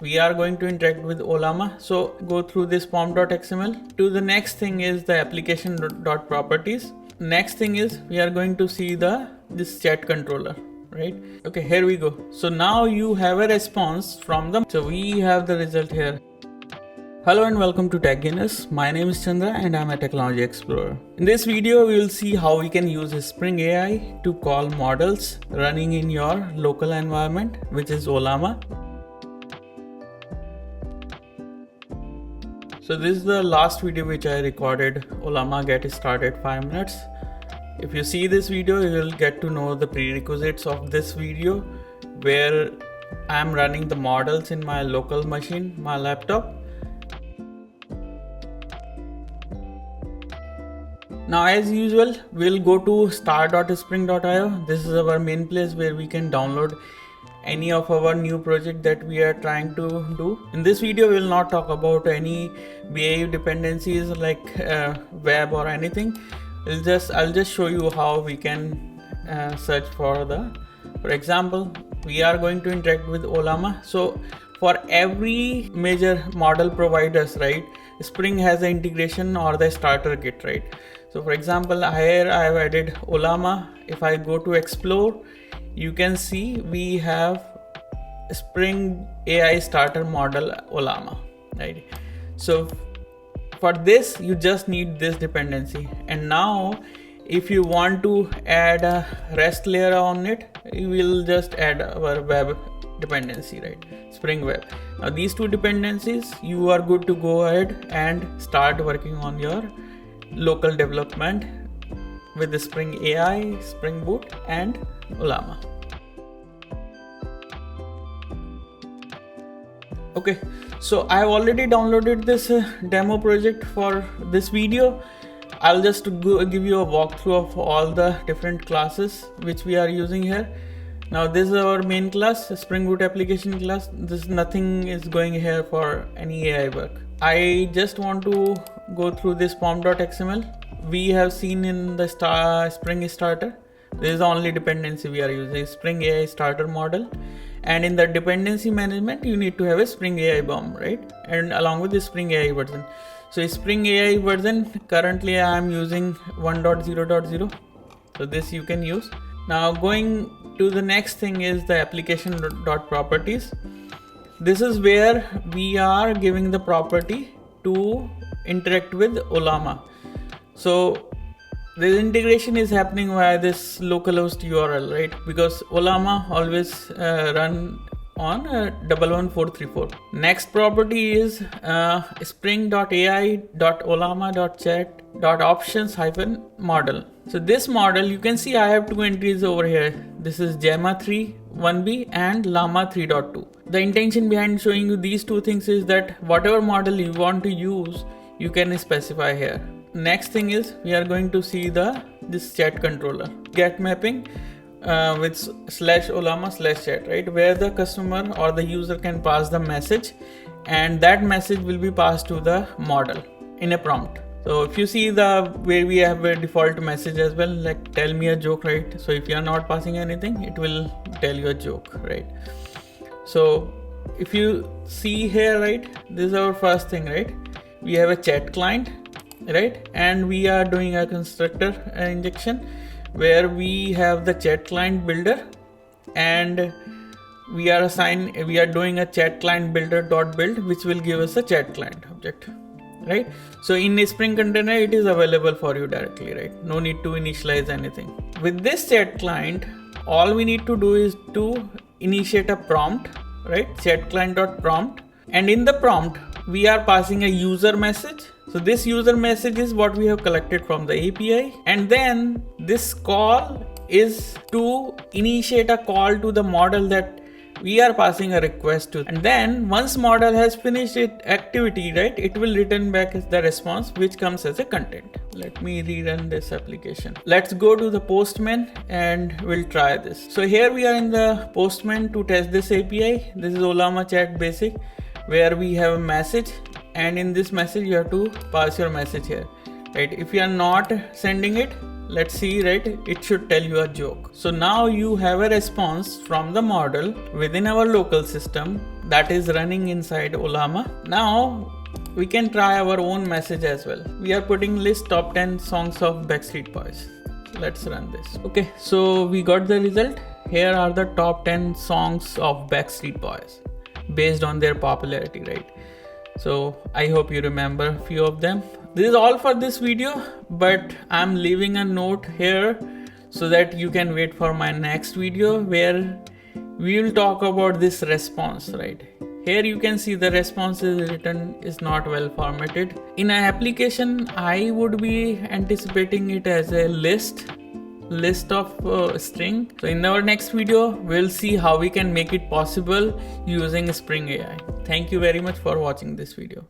we are going to interact with Ollama. So go through this form.xml. To the next thing is the application.properties. Next thing is we are going to see this chat controller, right? Okay, here we go. So now you have a response from them. So we have the result here. Hello and welcome to Tech Guinness. My name is Chandra and I'm a technology explorer. In this video, we will see how we can use Spring AI to call models running in your local environment, which is Ollama. So this is the last video which I recorded, Ollama Get Started 5 minutes. If you see this video, you will get to know the prerequisites of this video, where I'm running the models in my local machine, my laptop. Now as usual, we'll go to start.spring.io. This is our main place where we can download any of our new project that we are trying to do. In this video, we will not talk about any BAU dependencies like web or anything. I'll just show you how we can search for example, we are going to interact with Ollama. So for every major model providers, right, Spring has an integration or the starter kit, right? So for example, here I have added Ollama. If I go to explore, you can see we have Spring AI starter model Ollama, right? So for this, you just need this dependency. And now if you want to add a REST layer on it, you will just add our web dependency, right? Spring Web. Now these two dependencies, you are good to go ahead and start working on your local development with the Spring AI, Spring Boot and Ollama. Okay, so I have already downloaded this demo project for this video. I'll just give you a walkthrough of all the different classes which we are using here. Now this is our main class, Spring Boot application class. Nothing is going here for any AI work. I just want to go through this form.xml. We have seen in the Spring starter, this is the only dependency we are using, Spring AI starter model. And in the dependency management, you need to have a Spring AI BOM, right? And along with the Spring AI version. So Spring AI version, currently I am using 1.0.0. So this you can use. Now going to the next thing is the application.properties. This is where we are giving the property to interact with Ollama. So this integration is happening via this localhost URL, right? Because Ollama always run on 11434. Next property is spring.ai.ollama.chat.options-model. So this model, you can see I have two entries over here. This is Gemma 3 1b and Llama 3.2. The intention behind showing you these two things is that whatever model you want to use, you can specify here. Next thing is we are going to see this chat controller get mapping with /Ollama/chat, right, where the customer or the user can pass the message and that message will be passed to the model in a prompt. So if you see where we have a default message as well, like tell me a joke, right? So if you are not passing anything, it will tell you a joke, right? So if you see here, right, this is our first thing, right? We have a chat client, right? And we are doing a constructor injection where we have the chat client builder and we are doing a chat client builder.build, which will give us a chat client object, right? So in a Spring container, it is available for you directly, right? No need to initialize anything. With this chat client, all we need to do is to initiate a prompt, right? Chat client.prompt, and in the prompt, we are passing a user message. So this user message is what we have collected from the API. And then this call is to initiate a call to the model that we are passing a request to. And then once model has finished its activity, right, it will return back the response, which comes as a content. Let me rerun this application. Let's go to the Postman and we'll try this. So here we are in the Postman to test this API. This is Ollama Chat Basic, where we have a message, and in this message you have to pass your message here, right? If you are not sending it, let's see, right, it should tell you a joke. So now you have a response from the model within our local system that is running inside Ollama. Now we can try our own message as well. We are putting list top 10 songs of Backstreet Boys. Let's run this. Okay, so we got the result. Here are the top 10 songs of Backstreet Boys based on their popularity, right? So I hope you remember a few of them. This is all for this video, but I'm leaving a note here so that you can wait for my next video where we will talk about this response, right? Here you can see the response is written is not well formatted. In an application, I would be anticipating it as a list of string. So in our next video, we'll see how we can make it possible using Spring AI. Thank you very much for watching this video.